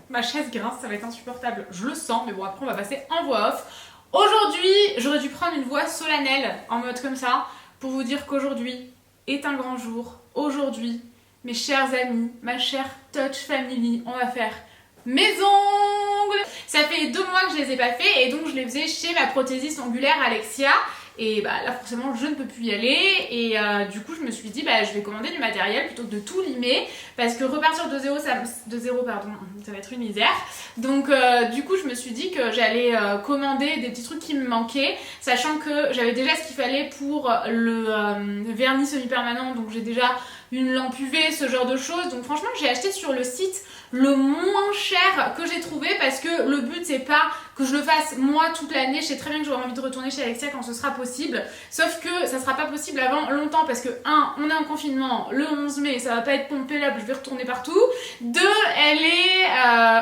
Ma chaise grince, ça va être insupportable, je le sens, mais bon après on va passer en voix off. Aujourd'hui, j'aurais dû prendre une voix solennelle, en mode comme ça, pour vous dire qu'aujourd'hui est un grand jour. Aujourd'hui, mes chers amis, ma chère Touch Family, on va faire mes ongles. Ça fait 2 mois que je les ai pas fait et donc je les faisais chez ma prothésiste ongulaire Alexia. Et bah là forcément je ne peux plus y aller et du coup je me suis dit bah je vais commander du matériel plutôt que de tout limer parce que repartir de zéro pardon, ça va être une misère. Donc du coup je me suis dit que j'allais commander des petits trucs qui me manquaient, sachant que j'avais déjà ce qu'il fallait pour le vernis semi-permanent, donc j'ai déjà une lampe UV, ce genre de choses. Donc franchement j'ai acheté sur le site le moins cher que j'ai trouvé parce que le but c'est pas que je le fasse moi toute l'année. Je sais très bien que j'aurai envie de retourner chez Alexia quand ce sera possible, sauf que ça sera pas possible avant longtemps parce que 1, on est en confinement le 11 mai, ça va pas être pompé là, je vais retourner partout. 2, elle est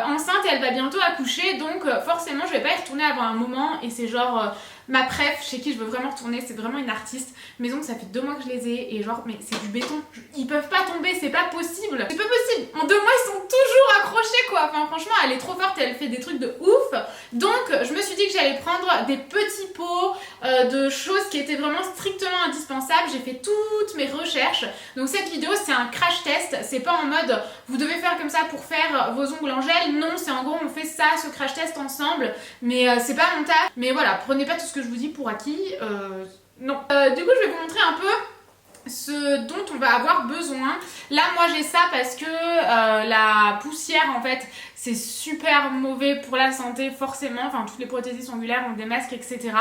enceinte et elle va bientôt accoucher, donc forcément je vais pas y retourner avant un moment et c'est genre ma préf chez qui je veux vraiment retourner, c'est vraiment une artiste. Mes ongles, ça fait 2 mois que je les ai et genre, mais c'est du béton. Ils peuvent pas tomber, c'est pas possible. C'est pas possible. En 2 mois, ils sont toujours accrochés quoi. Enfin, franchement, elle est trop forte, elle fait des trucs de ouf. Donc, je me suis dit que j'allais prendre des petits pots de choses qui étaient vraiment strictement indispensables. J'ai fait toutes mes recherches. Donc, cette vidéo, c'est un crash test. C'est pas en mode vous devez faire comme ça pour faire vos ongles en gel. Non, c'est en gros, on fait ça, ce crash test ensemble. Mais c'est pas mon taf. Mais voilà, prenez pas tout ce que je vous dis pour acquis. Non. Du coup, je vais vous montrer un peu ce dont on va avoir besoin. Là moi j'ai ça parce que la poussière en fait c'est super mauvais pour la santé forcément, enfin toutes les prothésistes ongulaires ont des masques etc.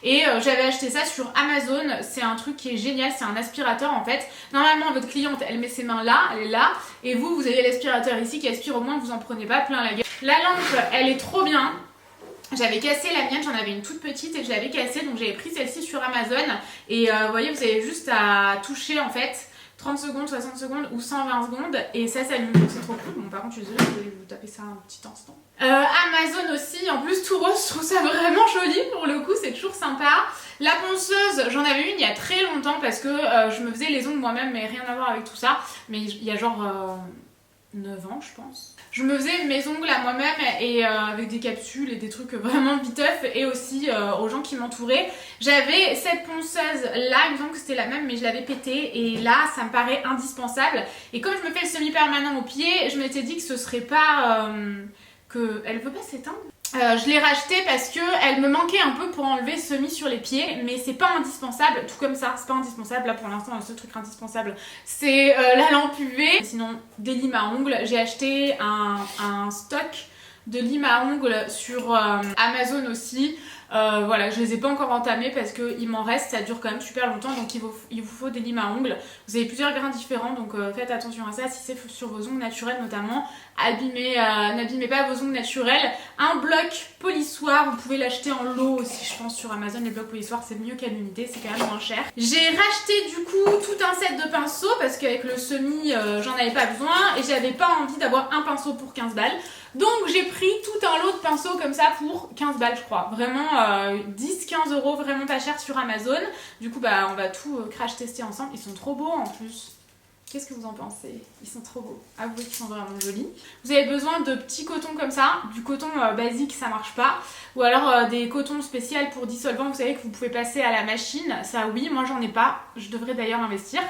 Et j'avais acheté ça sur Amazon, c'est un truc qui est génial, c'est un aspirateur en fait. Normalement votre cliente elle met ses mains là, elle est là, et vous avez l'aspirateur ici qui aspire, au moins vous en prenez pas plein la gueule. La lampe elle est trop bien. J'avais cassé la mienne, j'en avais une toute petite et je l'avais cassée, donc j'avais pris celle-ci sur Amazon. Et vous voyez, vous avez juste à toucher en fait 30 secondes, 60 secondes ou 120 secondes et ça s'allume, donc c'est trop cool. Bon, par contre, je suis désolée, je vais vous taper ça un petit instant. Amazon aussi, en plus tout rose, je trouve ça vraiment joli pour le coup, c'est toujours sympa. La ponceuse, j'en avais une il y a très longtemps parce que je me faisais les ongles moi-même, mais rien à voir avec tout ça. Mais il y a genre 9 ans, je pense. Je me faisais mes ongles à moi-même et avec des capsules et des trucs vraiment viteuf et aussi aux gens qui m'entouraient. J'avais cette ponceuse là, il me semble que c'était la même mais je l'avais pétée et là ça me paraît indispensable. Et comme je me fais le semi-permanent au pied, je m'étais dit que ce serait pas... elle veut pas s'éteindre. Je l'ai racheté parce que elle me manquait un peu pour enlever semi sur les pieds, mais c'est pas indispensable, tout comme ça, c'est pas indispensable. Là pour l'instant le seul truc indispensable c'est la lampe UV. Sinon des limes à ongles, j'ai acheté un stock de limes à ongles sur Amazon aussi. Voilà, je les ai pas encore entamés parce qu'il m'en reste, ça dure quand même super longtemps, donc il vous faut des limes à ongles. Vous avez plusieurs grains différents, donc faites attention à ça si c'est sur vos ongles naturels notamment. N'abîmez pas vos ongles naturels. Un bloc polissoir, vous pouvez l'acheter en lot aussi je pense sur Amazon. Les blocs polissoirs c'est mieux qu'à l'unité, c'est quand même moins cher. J'ai racheté du coup tout un set de pinceaux parce qu'avec le semi j'en avais pas besoin et j'avais pas envie d'avoir un pinceau pour 15 balles. Donc j'ai pris tout un lot de pinceaux comme ça pour 15 balles je crois. Vraiment 10-15 euros, vraiment pas cher sur Amazon. Du coup bah on va tout crash tester ensemble. Ils sont trop beaux en plus. Qu'est-ce que vous en pensez? Ils sont trop beaux. Avouez qu'ils sont vraiment jolis. Vous avez besoin de petits cotons comme ça. Du coton basique ça marche pas. Ou alors des cotons spéciaux pour dissolvants. Vous savez que vous pouvez passer à la machine. Ça oui, moi j'en ai pas. Je devrais d'ailleurs investir.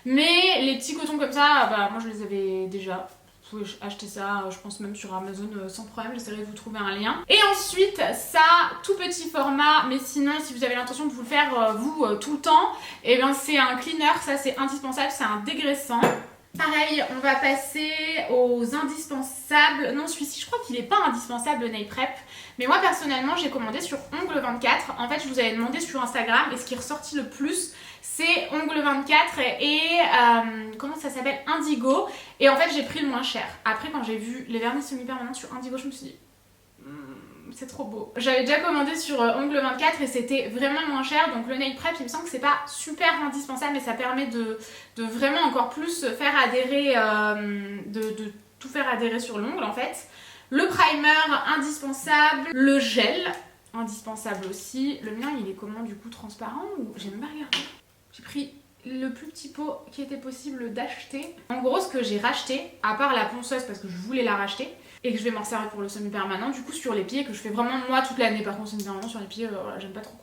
Mais les petits cotons comme ça, bah moi je les avais déjà. Vous pouvez acheter ça, je pense même sur Amazon sans problème, j'essaierai de vous trouver un lien. Et ensuite, ça, tout petit format, mais sinon, si vous avez l'intention de vous le faire, tout le temps, et bien c'est un cleaner, ça c'est indispensable, c'est un dégraissant. Pareil, on va passer aux indispensables. Non, celui-ci, je crois qu'il n'est pas indispensable, le Nail Prep. Mais moi, personnellement, j'ai commandé sur Ongle24. En fait, je vous avais demandé sur Instagram, et ce qui est ressorti le plus, c'est Ongle24 et comment ça s'appelle, Indigo. Et en fait, j'ai pris le moins cher. Après, quand j'ai vu les vernis semi-permanents sur Indigo, je me suis dit... c'est trop beau. J'avais déjà commandé sur Ongle24 et c'était vraiment moins cher. Donc le Nail Prep, il me semble que c'est pas super indispensable, mais ça permet de vraiment encore plus faire adhérer, de tout faire adhérer sur l'ongle en fait. Le primer, indispensable. Le gel, indispensable aussi. Le mien, il est comment du coup, transparent ou... J'ai même pas regardé. J'ai pris le plus petit pot qui était possible d'acheter. En gros, ce que j'ai racheté, à part la ponceuse parce que je voulais la racheter et que je vais m'en servir pour le semi-permanent, du coup sur les pieds, que je fais vraiment moi toute l'année. Par contre, semi-permanent sur les pieds, voilà, j'aime pas trop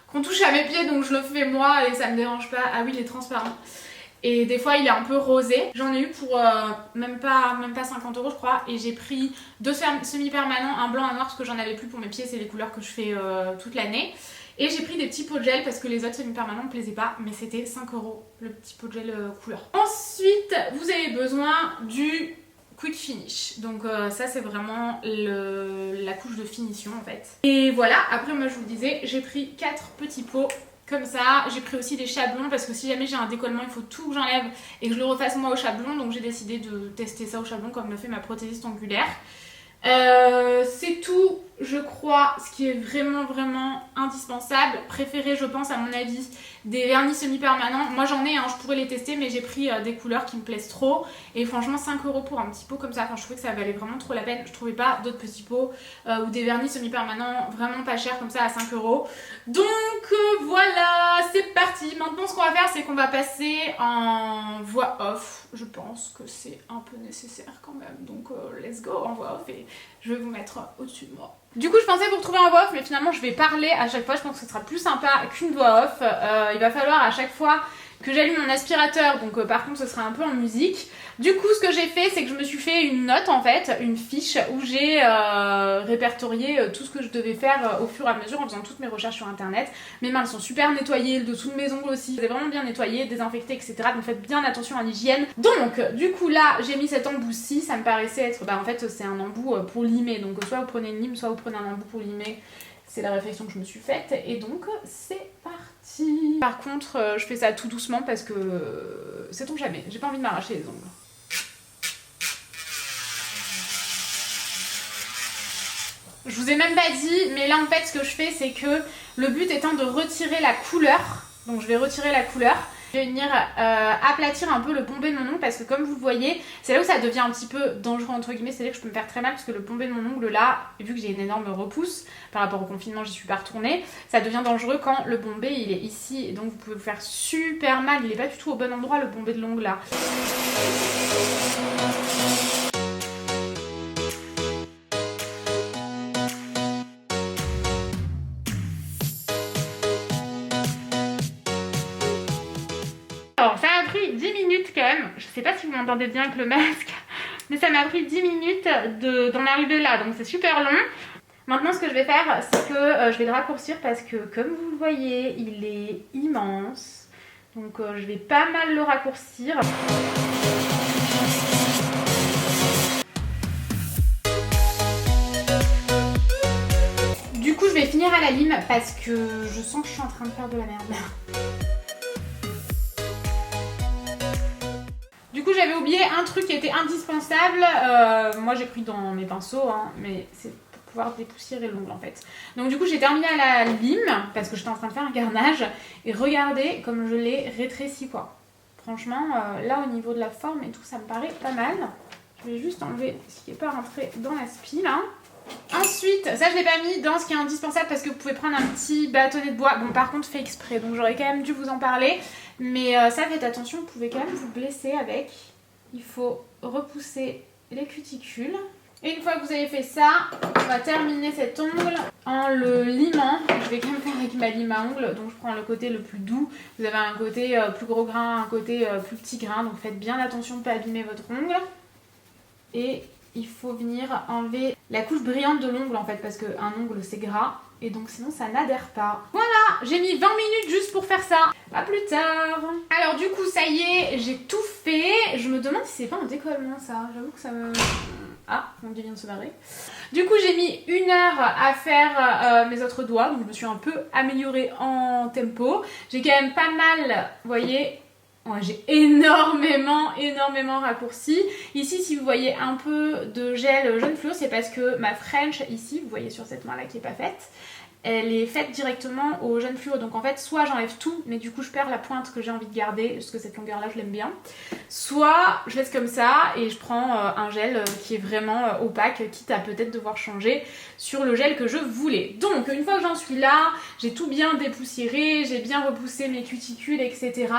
qu'on touche à mes pieds, donc je le fais moi et ça me dérange pas. Ah oui, il est transparent. Et des fois il est un peu rosé. J'en ai eu pour même pas 50 € je crois. Et j'ai pris 2 semi-permanents, un blanc, un noir, parce que j'en avais plus pour mes pieds. C'est les couleurs que je fais toute l'année. Et j'ai pris des petits pots de gel parce que les autres semi-permanents me plaisaient pas. Mais c'était 5 € le petit pot de gel couleur. Ensuite vous avez besoin du quick finish. Donc ça c'est vraiment la couche de finition en fait. Et voilà, après moi je vous disais, j'ai pris 4 petits pots comme ça. J'ai pris aussi des chablons parce que si jamais j'ai un décollement, il faut tout que j'enlève et que je le refasse moi au chablon. Donc j'ai décidé de tester ça au chablon comme le fait ma prothésiste angulaire. C'est tout, je crois, ce qui est vraiment indispensable. Préféré, je pense, à mon avis, des vernis semi-permanents. Moi j'en ai, hein, je pourrais les tester, mais j'ai pris des couleurs qui me plaisent trop. Et franchement 5 € pour un petit pot comme ça, enfin, je trouvais que ça valait vraiment trop la peine. Je trouvais pas d'autres petits pots ou des vernis semi-permanents vraiment pas chers comme ça à 5 €. Donc voilà, c'est parti. Maintenant ce qu'on va faire, c'est qu'on va passer en voix off. Je pense que c'est un peu nécessaire quand même. Donc let's go en voix off et je vais vous mettre au-dessus de moi. Du coup je pensais vous retrouver en voix off, mais finalement je vais parler à chaque fois. Je pense que ce sera plus sympa qu'une voix off. Il va falloir à chaque fois que j'allume mon aspirateur, donc par contre ce sera un peu en musique. Du coup ce que j'ai fait, c'est que je me suis fait une note en fait, une fiche où j'ai répertorié tout ce que je devais faire au fur et à mesure en faisant toutes mes recherches sur internet. Mes mains elles sont super nettoyées, le dessous de mes ongles aussi, c'est vraiment bien nettoyé, désinfecté, etc. Donc faites bien attention à l'hygiène. Donc du coup là j'ai mis cet embout-ci, ça me paraissait être, en fait c'est un embout pour limer, donc soit vous prenez une lime, soit vous prenez un embout pour limer. C'est la réflexion que je me suis faite et donc c'est parti. Par contre je fais ça tout doucement parce que sait-on jamais, j'ai pas envie de m'arracher les ongles. Je vous ai même pas dit, mais là en fait ce que je fais c'est que le but étant de retirer la couleur, donc je vais retirer la couleur. Je vais venir aplatir un peu le bombé de mon ongle parce que comme vous le voyez, c'est là où ça devient un petit peu dangereux entre guillemets, c'est-à-dire que je peux me faire très mal parce que le bombé de mon ongle là, vu que j'ai une énorme repousse par rapport au confinement, j'y suis pas retournée, ça devient dangereux quand le bombé il est ici et donc vous pouvez vous faire super mal, il est pas du tout au bon endroit le bombé de l'ongle là. Alors ça m'a pris 10 minutes quand même, je sais pas si vous m'entendez bien avec le masque, mais ça m'a pris 10 minutes d'en arriver là, donc c'est super long. Maintenant ce que je vais faire, c'est que je vais le raccourcir parce que comme vous le voyez, il est immense. Donc je vais pas mal le raccourcir. Du coup je vais finir à la lime parce que je sens que je suis en train de faire de la merde. Du coup j'avais oublié un truc qui était indispensable, moi j'ai pris dans mes pinceaux, hein, mais c'est pour pouvoir dépoussiérer l'ongle en fait. Donc du coup j'ai terminé à la lime parce que j'étais en train de faire un garnage et regardez comme je l'ai rétréci quoi. Franchement là au niveau de la forme et tout ça me paraît pas mal. Je vais juste enlever ce qui n'est pas rentré dans la spie là. Ensuite, ça je l'ai pas mis dans ce qui est indispensable parce que vous pouvez prendre un petit bâtonnet de bois. Bon par contre fait exprès, donc j'aurais quand même dû vous en parler. Mais ça faites attention, vous pouvez quand même vous blesser avec. Il faut repousser les cuticules. Et une fois que vous avez fait ça, on va terminer cet ongle en le limant. Je vais quand même faire avec ma lime à ongles, donc je prends le côté le plus doux. Vous avez un côté plus gros grain, un côté plus petit grain, donc faites bien attention de ne pas abîmer votre ongle. Et il faut venir enlever la couche brillante de l'ongle en fait, parce qu'un ongle c'est gras. Et donc sinon ça n'adhère pas. Voilà, j'ai mis 20 minutes juste pour faire ça. À plus tard. Alors du coup ça y est, j'ai tout fait. Je me demande si c'est pas un décollement ça. J'avoue que ça me... Ah, mon dieu vient de se barrer. Du coup j'ai mis 1 heure à faire mes autres doigts. Donc je me suis un peu améliorée en tempo. J'ai quand même pas mal, vous voyez... Ouais, j'ai énormément raccourci. Ici, si vous voyez un peu de gel jaune fluo, c'est parce que ma French, ici, vous voyez sur cette main-là qui n'est pas faite, elle est faite directement au gel fluo. Donc en fait, soit j'enlève tout, mais du coup je perds la pointe que j'ai envie de garder, parce que cette longueur là je l'aime bien. Soit je laisse comme ça et je prends un gel qui est vraiment opaque, quitte à peut-être devoir changer sur le gel que je voulais. Donc une fois que j'en suis là, j'ai tout bien dépoussiéré, j'ai bien repoussé mes cuticules, etc.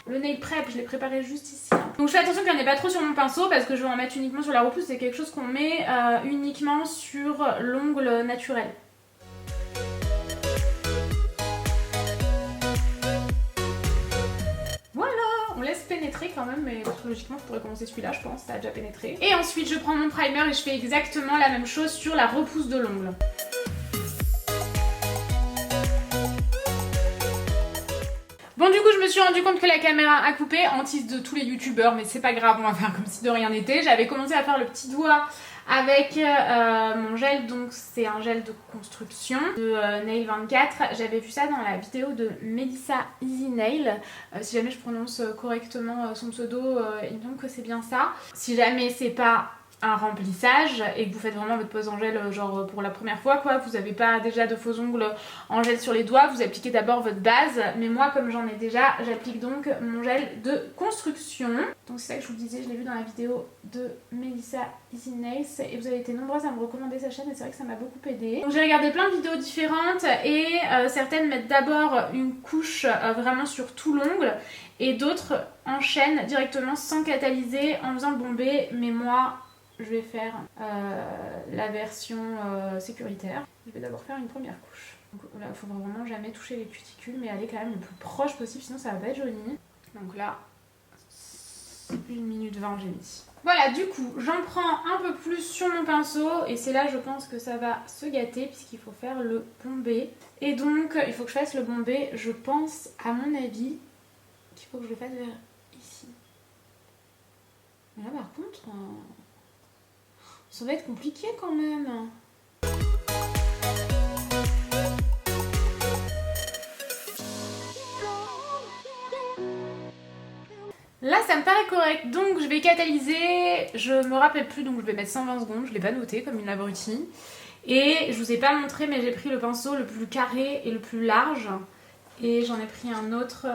Le nail prep, je l'ai préparé juste ici. Donc je fais attention qu'il n'y en ait pas trop sur mon pinceau, parce que je vais en mettre uniquement sur la repousse. C'est quelque chose qu'on met uniquement sur l'ongle naturel. On laisse pénétrer quand même, mais logiquement je pourrais commencer celui-là, je pense, ça a déjà pénétré. Et ensuite je prends mon primer et je fais exactement la même chose sur la repousse de l'ongle. Bon, du coup je me suis rendu compte que la caméra a coupé, hantise de tous les youtubeurs, mais c'est pas grave, on va faire comme si de rien n'était. J'avais commencé à faire le petit doigt avec mon gel, donc c'est un gel de construction de Nail 24. J'avais vu ça dans la vidéo de Melissa Easy Nail. Si jamais je prononce correctement son pseudo, il me semble que c'est bien ça. Si jamais c'est pas un remplissage et que vous faites vraiment votre pose en gel genre pour la première fois quoi, vous n'avez pas déjà de faux ongles en gel sur les doigts, vous appliquez d'abord votre base, mais moi comme j'en ai déjà, j'applique donc mon gel de construction. Donc c'est ça que je vous disais, je l'ai vu dans la vidéo de Melissa Easy Nails et vous avez été nombreuses à me recommander sa chaîne et c'est vrai que ça m'a beaucoup aidé. Donc j'ai regardé plein de vidéos différentes et certaines mettent d'abord une couche vraiment sur tout l'ongle et d'autres enchaînent directement sans catalyser en faisant le bombé, mais moi je vais faire la version sécuritaire. Je vais d'abord faire une première couche. Donc là, il faut vraiment jamais toucher les cuticules, mais aller quand même le plus proche possible, sinon ça va pas être joli. Donc là, 1 minute 20 j'ai mis. Voilà, du coup, j'en prends un peu plus sur mon pinceau, et c'est là, je pense que ça va se gâter, puisqu'il faut faire le bombé. Et donc, il faut que je fasse le bombé, je pense, à mon avis, qu'il faut que je le fasse vers ici. Mais là, par contre... ça va être compliqué quand même. Là ça me paraît correct, donc je vais catalyser, je me rappelle plus, donc je vais mettre 120 secondes, je l'ai pas noté comme une abrutie. Et je vous ai pas montré, mais j'ai pris le pinceau le plus carré et le plus large. Et j'en ai pris un autre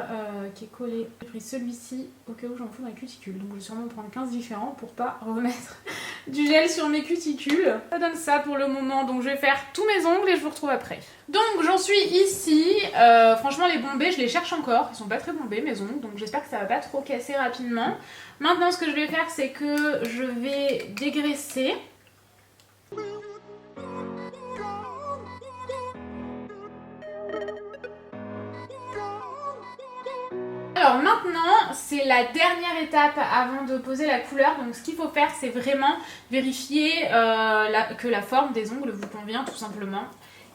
qui est collé. J'ai pris celui-ci au cas où j'en fous dans les cuticules. Donc je vais sûrement prendre 15 différents pour pas remettre du gel sur mes cuticules. Ça donne ça pour le moment. Donc je vais faire tous mes ongles et je vous retrouve après. Donc j'en suis ici. Franchement les bombés je les cherche encore. Ils sont pas très bombés mes ongles. Donc j'espère que ça va pas trop casser rapidement. Maintenant ce que je vais faire c'est que je vais dégraisser. Alors maintenant, c'est la dernière étape avant de poser la couleur. Donc ce qu'il faut faire, c'est vraiment vérifier que la forme des ongles vous convient tout simplement.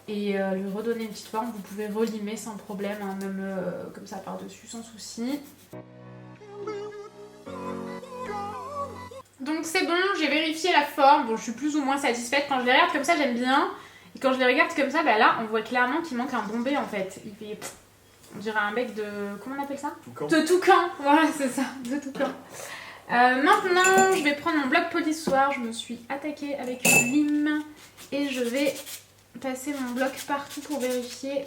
Et lui redonner une petite forme. Vous pouvez relimer sans problème, hein, même comme ça par-dessus, sans souci. Donc c'est bon, j'ai vérifié la forme. Bon, je suis plus ou moins satisfaite. Quand je les regarde comme ça, j'aime bien. Et quand je les regarde comme ça, bah là, on voit clairement qu'il manque un bombé en fait. Il fait... On dirait un bec de... Comment on appelle ça? Toucan. De toucan, voilà c'est ça, de toucan. Maintenant, je vais prendre mon bloc polissoir. Je me suis attaquée avec une lime. Et je vais passer mon bloc partout pour vérifier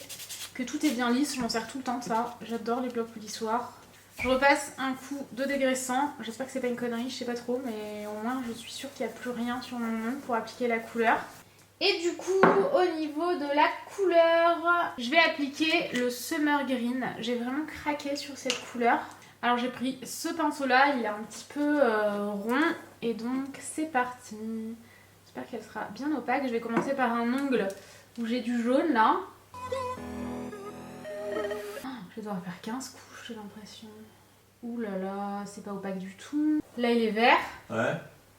que tout est bien lisse. Je m'en sers tout le temps de ça. J'adore les blocs polissoirs. Je repasse un coup de dégraissant. J'espère que c'est pas une connerie, je sais pas trop. Mais au moins, je suis sûre qu'il n'y a plus rien sur mon ongle pour appliquer la couleur. Et du coup, au niveau de la couleur, je vais appliquer le Summer Green. J'ai vraiment craqué sur cette couleur. Alors j'ai pris ce pinceau-là, il est un petit peu rond. Et donc c'est parti. J'espère qu'elle sera bien opaque. Je vais commencer par un ongle où j'ai du jaune là. Je vais devoir faire 15 couches, j'ai l'impression. Ouh là là, c'est pas opaque du tout. Là il est vert. Ouais.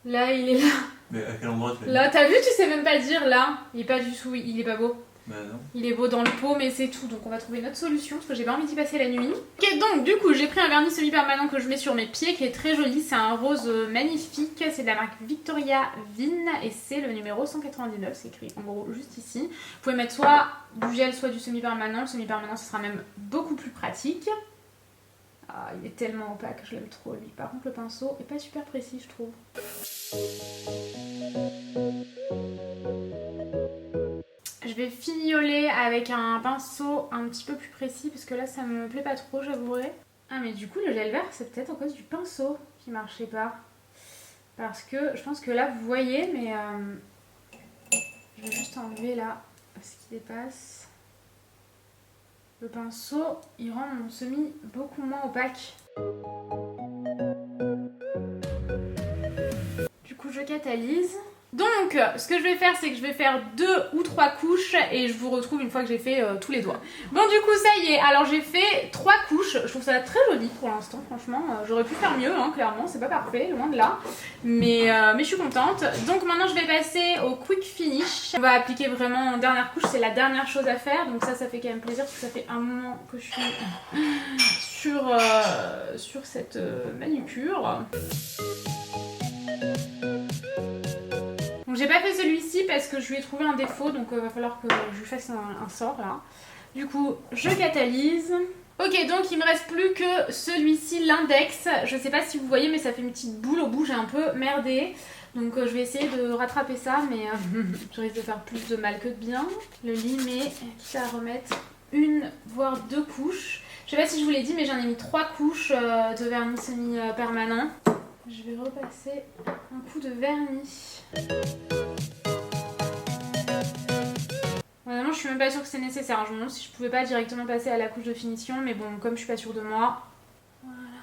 Là il est là. Mais à quel endroit tu l'as mis? Là, t'as vu, tu sais même pas dire là. Il est pas du tout, il est pas beau. Bah non. Il est beau dans le pot, mais c'est tout. Donc on va trouver une autre solution parce que j'ai pas envie d'y passer la nuit. Ok, donc du coup, j'ai pris un vernis semi-permanent que je mets sur mes pieds qui est très joli. C'est un rose magnifique. C'est de la marque Victoria Vin et c'est le numéro 199. C'est écrit en gros juste ici. Vous pouvez mettre soit du gel, soit du semi-permanent. Le semi-permanent, ce sera même beaucoup plus pratique. Ah, il est tellement opaque, je l'aime trop lui. Par contre, le pinceau est pas super précis, je trouve. Je vais fignoler avec un pinceau un petit peu plus précis parce que là ça me plaît pas trop, j'avouerai. Ah mais du coup le gel vert c'est peut-être à cause du pinceau qui marchait pas. Parce que je pense que là vous voyez mais je vais juste enlever là ce qui dépasse. Le pinceau il rend mon semis beaucoup moins opaque. Du coup je catalyse. Donc ce que je vais faire c'est que je vais faire 2 ou 3 couches et je vous retrouve une fois que j'ai fait tous les doigts. Bon du coup ça y est, alors j'ai fait 3 couches, je trouve ça très joli pour l'instant franchement, j'aurais pu faire mieux hein, clairement, c'est pas parfait, loin de là, mais je suis contente. Donc maintenant je vais passer au quick finish, on va appliquer vraiment en dernière couche, c'est la dernière chose à faire, donc ça fait quand même plaisir parce que ça fait un moment que je suis sur cette manucure. Donc j'ai pas fait celui-ci parce que je lui ai trouvé un défaut, donc va falloir que je lui fasse un sort là. Du coup je catalyse. Ok, donc il me reste plus que celui-ci, l'index. Je sais pas si vous voyez mais ça fait une petite boule au bout, j'ai un peu merdé. Donc je vais essayer de rattraper ça mais je risque de faire plus de mal que de bien. Le limer, quitte à remettre une voire 2 couches. Je sais pas si je vous l'ai dit mais j'en ai mis 3 couches de vernis semi-permanent. Je vais repasser un coup de vernis. Vraiment, je suis même pas sûre que c'est nécessaire. Je me demande si je pouvais pas directement passer à la couche de finition, mais bon, comme je suis pas sûre de moi. Voilà.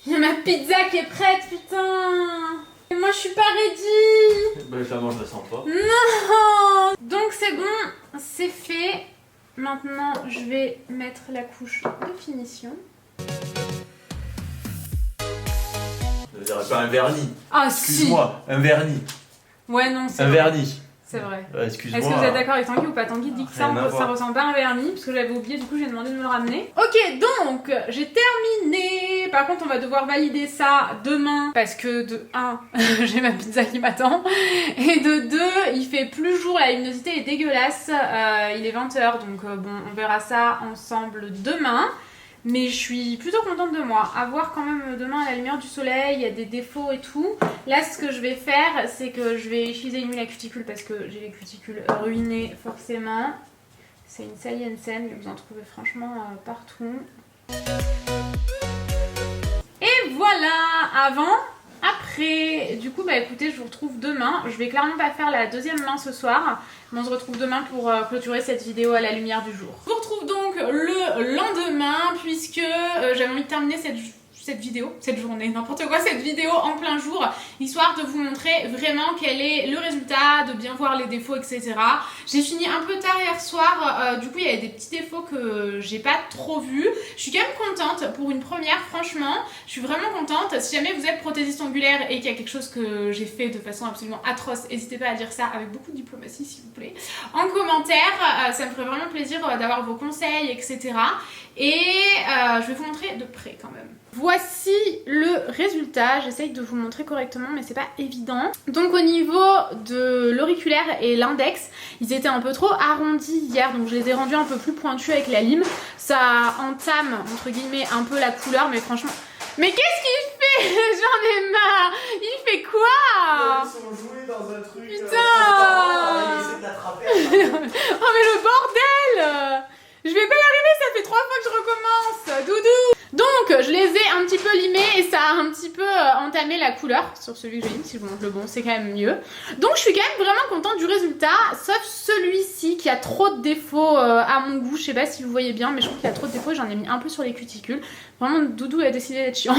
Il y a ma pizza qui est prête, putain! Et moi, je suis pas ready! Bah, je la mange, je la sens pas. Non! Donc, c'est bon, c'est fait. Maintenant, je vais mettre la couche de finition. Je dirais pas un vernis. Ah, Excuse-moi, un vernis. Ouais, non, c'est un vrai. vernis. C'est vrai. Excuse-moi. Est-ce que vous êtes d'accord avec Tanguy ou pas? Tanguy dit que ça ressemble pas à un vernis, parce que j'avais oublié, du coup j'ai demandé de me le ramener. Ok, donc j'ai terminé. Par contre, on va devoir valider ça demain, parce que de 1, j'ai ma pizza qui m'attend, et de 2, il fait plus jour, la luminosité est dégueulasse. Il est 20h, donc bon, on verra ça ensemble demain. Mais je suis plutôt contente de moi. À voir quand même demain à la lumière du soleil, il y a des défauts et tout. Là, ce que je vais faire, c'est que je vais utiliser une huile à cuticule parce que j'ai les cuticules ruinées forcément. C'est une Sally Hansen, vous en trouvez franchement partout. Et voilà, après, du coup, bah écoutez, je vous retrouve demain. Je vais clairement pas faire la deuxième main ce soir, mais on se retrouve demain pour clôturer cette vidéo à la lumière du jour. Je vous retrouve donc le lendemain, puisque j'avais envie de terminer cette journée, n'importe quoi, cette vidéo en plein jour, histoire de vous montrer vraiment quel est le résultat, de bien voir les défauts, etc. J'ai fini un peu tard hier soir, du coup il y avait des petits défauts que j'ai pas trop vus. Je suis quand même contente pour une première, franchement, je suis vraiment contente. Si jamais vous êtes prothésiste ongulaire et qu'il y a quelque chose que j'ai fait de façon absolument atroce, n'hésitez pas à dire ça avec beaucoup de diplomatie s'il vous plaît, en commentaire, ça me ferait vraiment plaisir d'avoir vos conseils, etc. Et je vais vous montrer de près quand même. Voici le résultat, j'essaye de vous montrer correctement mais c'est pas évident. Donc au niveau de l'auriculaire et l'index, ils étaient un peu trop arrondis hier, donc je les ai rendus un peu plus pointus avec la lime. Ça entame entre guillemets un peu la couleur mais franchement... Mais qu'est-ce qu'il fait? J'en ai marre. Il fait quoi? Ils sont joués dans un truc... Putain il essaie de l'attraper. Oh mais le bordel! Je vais pas y arriver, ça fait 3 fois que je recommence, doudou. Donc je les ai un petit peu limés et ça a un petit peu entamé la couleur sur celui que j'ai mis. Si je vous montre le bon, c'est quand même mieux. Donc je suis quand même vraiment contente du résultat, sauf celui-ci qui a trop de défauts à mon goût. Je sais pas si vous voyez bien, mais je trouve qu'il y a trop de défauts et j'en ai mis un peu sur les cuticules. Vraiment, Doudou a décidé d'être chiant.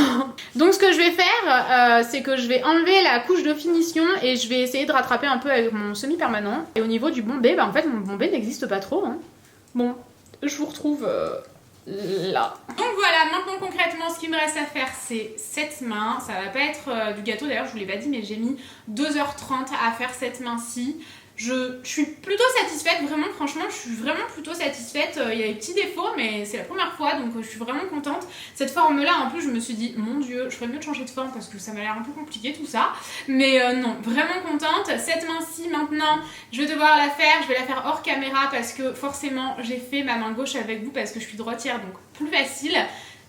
Donc ce que je vais faire, c'est que je vais enlever la couche de finition et je vais essayer de rattraper un peu avec mon semi-permanent. Et au niveau du bombé, bah en fait mon bombé n'existe pas trop. Hein. Bon, je vous retrouve... là. Donc voilà, maintenant concrètement ce qu'il me reste à faire c'est cette main. Ça va pas être du gâteau d'ailleurs, je vous l'ai pas dit mais j'ai mis 2h30 à faire cette main-ci. Je suis plutôt satisfaite, vraiment franchement je suis vraiment plutôt satisfaite. Il y a des petits défauts mais c'est la première fois donc je suis vraiment contente. Cette forme là en plus je me suis dit mon dieu je ferais mieux de changer de forme parce que ça m'a l'air un peu compliqué tout ça. Mais non, vraiment contente. Cette main-ci maintenant je vais devoir la faire, je vais la faire hors caméra parce que forcément j'ai fait ma main gauche avec vous parce que je suis droitière donc plus facile.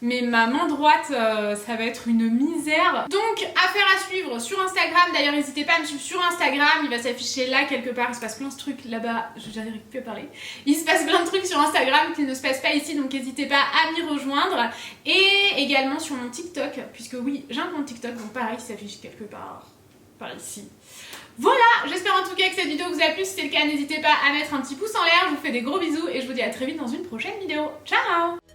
mais ma main droite, ça va être une misère. Donc, affaire à suivre sur Instagram. D'ailleurs, n'hésitez pas à me suivre sur Instagram. Il va s'afficher là quelque part. Il se passe plein de trucs là-bas. J'arrive plus à parler. Il se passe plein de trucs sur Instagram qui ne se passent pas ici. Donc, n'hésitez pas à m'y rejoindre. Et également sur mon TikTok. Puisque oui, j'ai un compte TikTok. Donc, pareil, il s'affiche quelque part par ici. Voilà, j'espère en tout cas que cette vidéo vous a plu. Si c'est le cas, n'hésitez pas à mettre un petit pouce en l'air. Je vous fais des gros bisous et je vous dis à très vite dans une prochaine vidéo. Ciao!